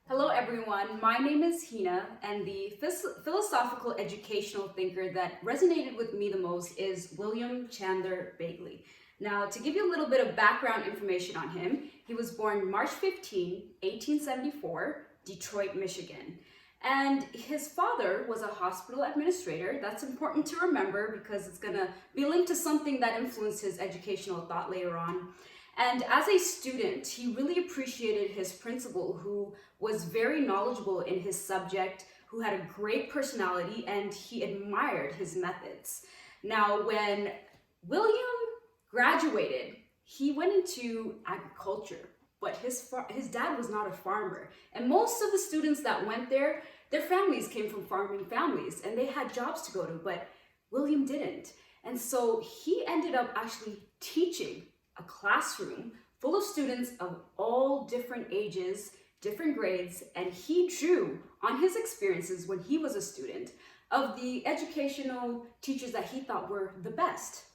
Hello everyone, my name is Heena, and the philosophical educational thinker that resonated with me the most is William Chandler Bagley. Now, to give you a little bit of background information on him, he was born March 15, 1874, Detroit, Michigan. And his father was a hospital administrator. That's important to remember because it's going to be linked to something that influenced his educational thought later on. And as a student, he really appreciated his principal, who was very knowledgeable in his subject, who had a great personality, and he admired his methods. Now, when William graduated, he went into agriculture, but his dad was not a farmer. And most of the students that went there, their families came from farming families, and they had jobs to go to, but William didn't. And so he ended up actually teaching a classroom full of students of all different ages, different grades, and he drew on his experiences when he was a student of the educational teachers that he thought were the best.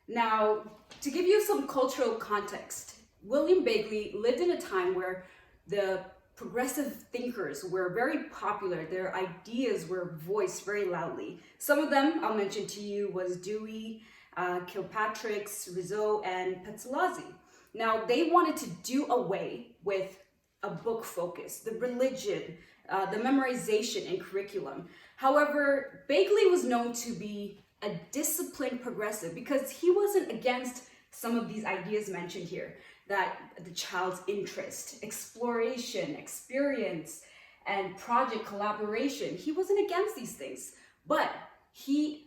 Now, to give you some cultural context, William Bagley lived in a time where the progressive thinkers were very popular. Their ideas were voiced very loudly. Some of them I'll mention to you was Dewey, Kilpatrick, Rizzo, and Petsolazzi. Now, they wanted to do away with a book focus, the religion, the memorization and curriculum. However, Bagley was known to be a disciplined progressive because he wasn't against some of these ideas mentioned here, that the child's interest, exploration, experience, and project collaboration. He wasn't against these things, but he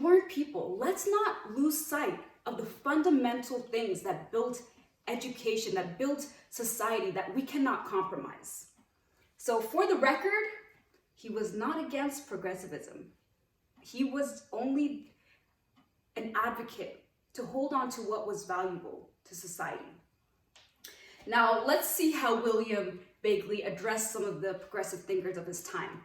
weren't people. Let's not lose sight of the fundamental things that built education, that built society, that we cannot compromise. So for the record, he was not against progressivism. He was only an advocate to hold on to what was valuable to society. Now, let's see how William Bagley addressed some of the progressive thinkers of his time.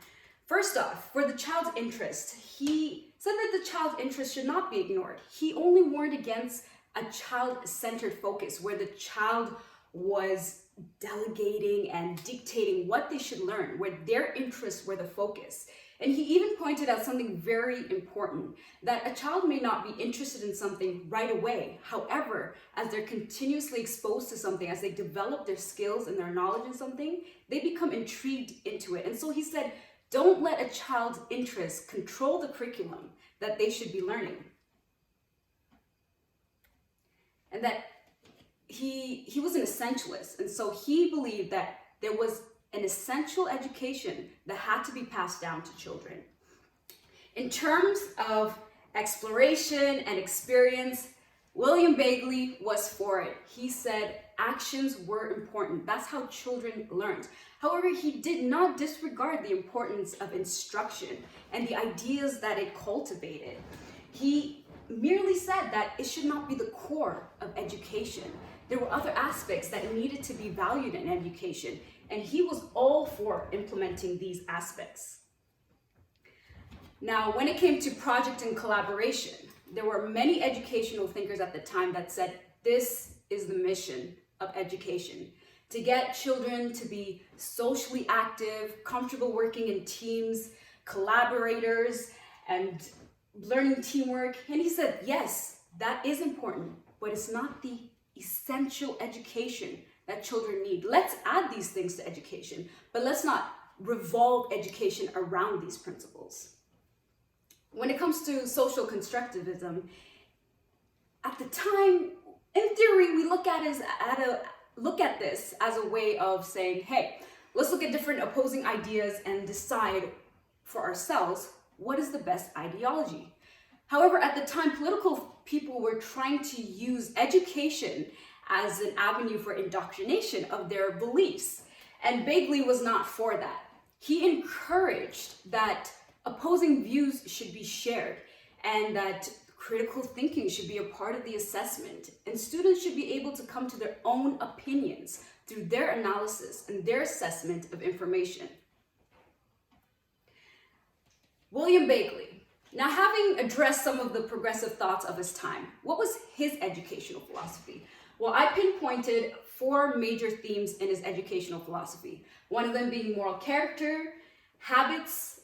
First off, for the child's interest, he said that the child's interest should not be ignored. He only warned against a child-centered focus where the child was delegating and dictating what they should learn, where their interests were the focus. And he even pointed out something very important, that a child may not be interested in something right away. However, as they're continuously exposed to something, as they develop their skills and their knowledge in something, they become intrigued into it. And so he said, don't let a child's interest control the curriculum that they should be learning. And that he was an essentialist, and so he believed that there was an essential education that had to be passed down to children. In terms of exploration and experience, William Bagley was for it. He said actions were important. That's how children learned. However, he did not disregard the importance of instruction and the ideas that it cultivated. He merely said that it should not be the core of education. There were other aspects that needed to be valued in education, and he was all for implementing these aspects. Now, when it came to project and collaboration, there were many educational thinkers at the time that said this is the mission of education: to get children to be socially active, comfortable working in teams, collaborators, and learning teamwork. And he said, yes, that is important, but it's not the essential education that children need. Let's add these things to education, but let's not revolve education around these principles. When it comes to social constructivism, at the time, in theory, we look at this as a way of saying, hey, let's look at different opposing ideas and decide for ourselves what is the best ideology. However, at the time, political people were trying to use education as an avenue for indoctrination of their beliefs, and Bagley was not for that. He encouraged that opposing views should be shared and that critical thinking should be a part of the assessment, and students should be able to come to their own opinions through their analysis and their assessment of information. William Bagley. Now, having addressed some of the progressive thoughts of his time, what was his educational philosophy? Well, I pinpointed 4 major themes in his educational philosophy. One of them being moral character, habits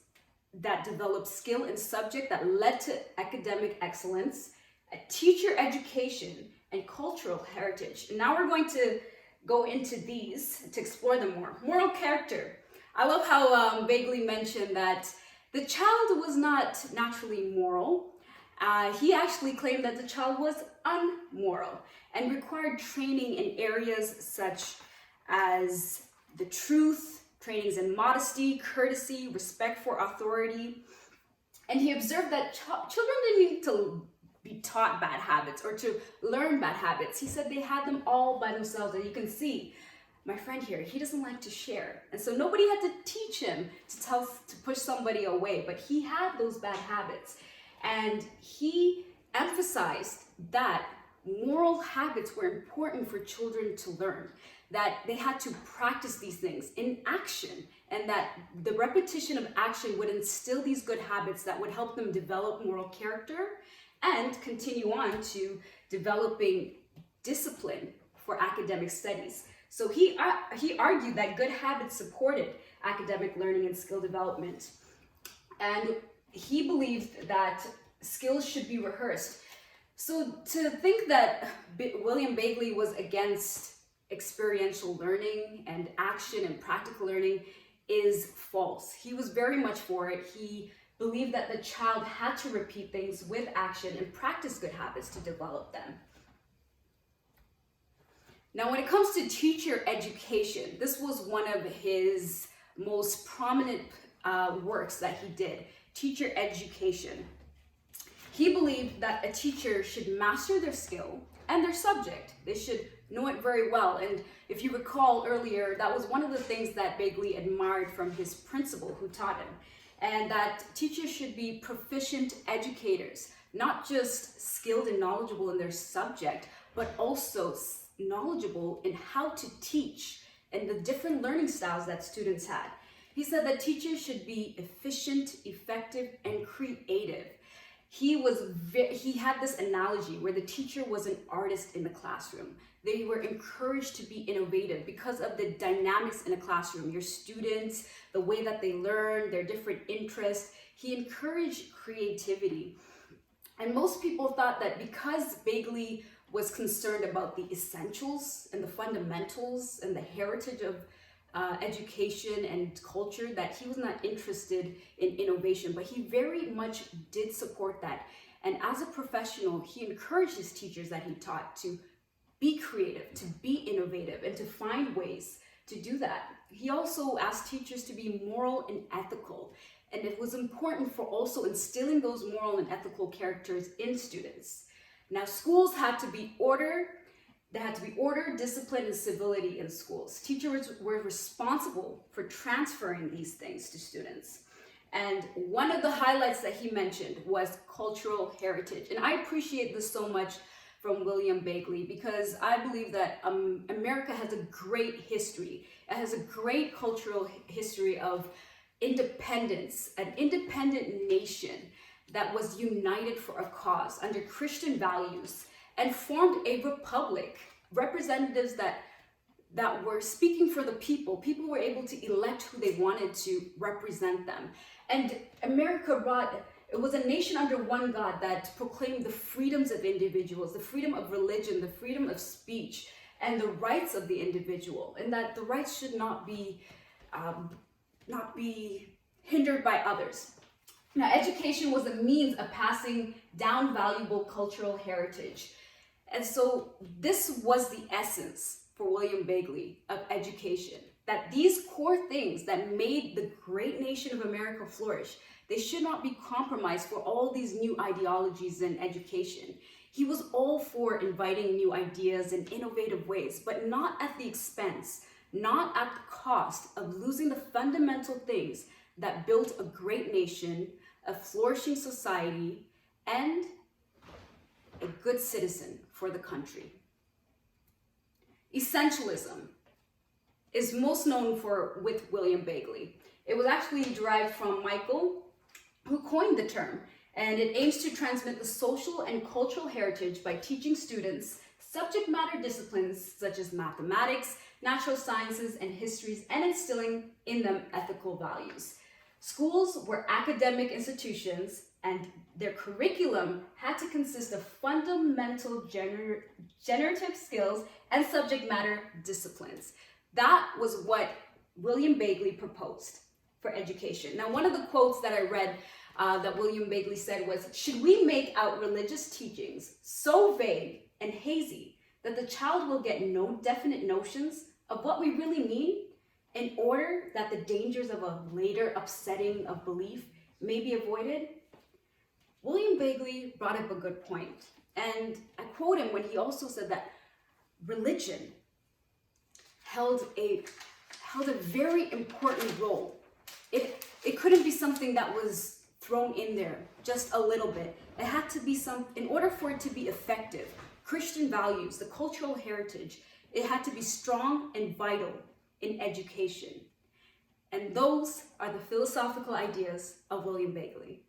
that develop skill in subject that led to academic excellence, a teacher education, and cultural heritage. And now we're going to go into these to explore them more. Moral character. I love how Bagley mentioned that the child was not naturally moral. He actually claimed that the child was unmoral and required training in areas such as the truth, trainings in modesty, courtesy, respect for authority. And he observed that children didn't need to be taught bad habits or to learn bad habits. He said they had them all by themselves. And you can see my friend here, he doesn't like to share. And so nobody had to teach him to push somebody away, but he had those bad habits. And he emphasized that moral habits were important for children to learn, that they had to practice these things in action, and that the repetition of action would instill these good habits that would help them develop moral character and continue on to developing discipline for academic studies. So he argued that good habits supported academic learning and skill development. And he believed that skills should be rehearsed. So to think that William Bagley was against experiential learning and action and practical learning is false. He was very much for it. He believed that the child had to repeat things with action and practice good habits to develop them. Now, when it comes to teacher education, this was one of his most prominent works that he did, teacher education. He believed that a teacher should master their skill and their subject. They should know it very well. And if you recall earlier, that was one of the things that Bagley admired from his principal who taught him. And that teachers should be proficient educators, not just skilled and knowledgeable in their subject, but also knowledgeable in how to teach and the different learning styles that students had. He said that teachers should be efficient, effective, and creative. He had this analogy where the teacher was an artist in the classroom. They were encouraged to be innovative because of the dynamics in a classroom, your students, the way that they learn, their different interests. He encouraged creativity. And most people thought that because Bagley was concerned about the essentials and the fundamentals and the heritage of education and culture, that he was not interested in innovation, but he very much did support that. And as a professional, he encouraged his teachers that he taught to be creative, to be innovative, and to find ways to do that. He also asked teachers to be moral and ethical, and it was important for also instilling those moral and ethical characters in students. Now, schools had to be order. There had to be order, discipline, and civility in schools. Teachers were responsible for transferring these things to students. And one of the highlights that he mentioned was cultural heritage. And I appreciate this so much from William Bagley because I believe that America has a great history. It has a great cultural history of independence, an independent nation that was united for a cause under Christian values and formed a republic, representatives that were speaking for the people. People were able to elect who they wanted to represent them. And America it was a nation under one God that proclaimed the freedoms of individuals, the freedom of religion, the freedom of speech, and the rights of the individual, and that the rights should not be hindered by others. Now, education was a means of passing down valuable cultural heritage. And so this was the essence for William Bagley of education, that these core things that made the great nation of America flourish, they should not be compromised for all these new ideologies in education. He was all for inviting new ideas in innovative ways, but not at the expense, not at the cost of losing the fundamental things that built a great nation, a flourishing society, and a good citizen for the country. Essentialism is most known with William Bagley. It was actually derived from Michael, who coined the term, and it aims to transmit the social and cultural heritage by teaching students subject matter disciplines such as mathematics, natural sciences, and histories, and instilling in them ethical values. Schools were academic institutions, and their curriculum had to consist of fundamental generative skills and subject matter disciplines. That was what William Bagley proposed for education. Now, one of the quotes that I read that William Bagley said was, "Should we make out religious teachings so vague and hazy that the child will get no definite notions of what we really mean, in order that the dangers of a later upsetting of belief may be avoided?" William Bagley brought up a good point, and I quote him when he also said that religion held a very important role. It couldn't be something that was thrown in there just a little bit. It had to be in order for it to be effective, Christian values, the cultural heritage, it had to be strong and vital in education. And those are the philosophical ideas of William Bagley.